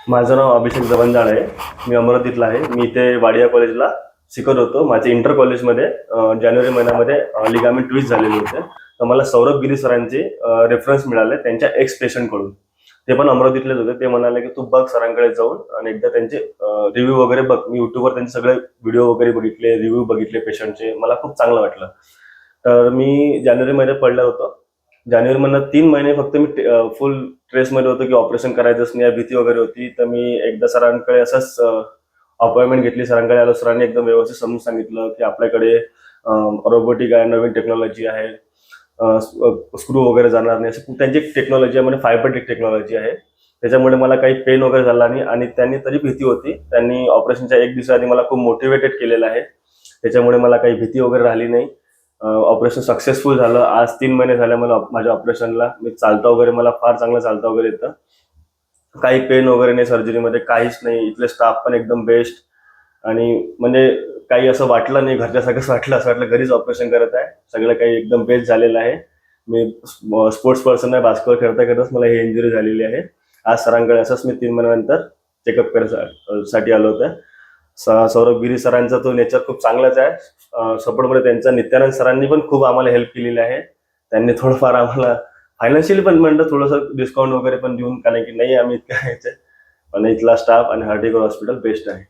माझं नाव अभिषेक जवंजाळ आहे. मी अमरावतीतला आहे. मी इथे वाडिया कॉलेजला शिकत होतो. माझे इंटर कॉलेजमध्ये जानेवारी महिन्यामध्ये लिगामेंट ट्विस्ट झालेले होते. तर मला सौरभ गिरी सरांचे रेफरन्स मिळाले त्यांच्या एक्स पेशंटकडून. ते पण अमरावतीतलेच होते. ते म्हणाले की तू बघ सरांकडे जाऊन आणि एकदा त्यांचे रिव्ह्यू वगैरे बघ. मी युट्यूबवर त्यांचे सगळे व्हिडिओ वगैरे बघितले, रिव्ह्यू बघितले पेशंटचे. मला खूप चांगलं वाटलं. तर मी जानेवारीमध्ये पडलं होतं. जानेवारी महिन्यात 3 महिने फक्त मी फुल स्ट्रेसमध्ये होतो की ऑपरेशन करायचंच नाही, भीती वगैरे होती. तर मी एकदा सरांकडे असंच अपॉइंटमेंट घेतली. सरांकडे आलो. सरांनी एकदम व्यवस्थित समजून सांगितलं की आपल्याकडे रोबोटिक आहे, नवीन टेक्नॉलॉजी आहे, स्क्रू वगैरे जाणार नाही, असं त्यांची टेक्नॉलॉजी आहे, म्हणजे फायबरटेक टेक्नॉलॉजी आहे. त्याच्यामुळे मला काही पेन वगैरे झाला नाही. आणि त्यांनी तरी भीती होती, त्यांनी ऑपरेशनच्या 1 दिवसा आधी मला खूप मोटिवेटेड केलेलं आहे. त्याच्यामुळे मला काही भीती वगैरे राहिली नाही. ऑपरेशन सक्सेसफुल झालं. आज 3 महिने झाले मला माझ्या ऑपरेशनला. मी चालता वगैरे, मला फार चांगलं चालता वगैरे येतं. काही पेन वगैरे नाही सर्जरीमध्ये, काहीच नाही. इथले स्टाफ पण एकदम बेस्ट. आणि म्हणजे काही असं वाटलं नाही, घरच्यासारखंच वाटलं. असं वाटलं घरीच ऑपरेशन करत आहे. सगळं काही एकदम बेस्ट झालेलं आहे. मी स्पोर्ट्स पर्सन आहे. बास्केटबॉल खेळता खेळताच मला ही इंजुरी झालेली आहे. आज सरांकडे असंच मी 3 महिन्यानंतर चेकअप करायसाठी आलो होतं. सौरभ गिरी सरांचा तो नेचर खूप चांगलाच आहे. सपोर्टमध्ये त्यांचा नित्यानंद सरांनी पण खूप आम्हाला हेल्प केलेली आहे. त्यांनी थोडंफार आम्हाला फायनान्शियली पण म्हणलं थोडंसं डिस्काउंट वगैरे पण देऊन, कारण की नाही आम्ही इतकं यायचं. पण इथला स्टाफ आणि हार्टिकर हॉस्पिटल बेस्ट आहे.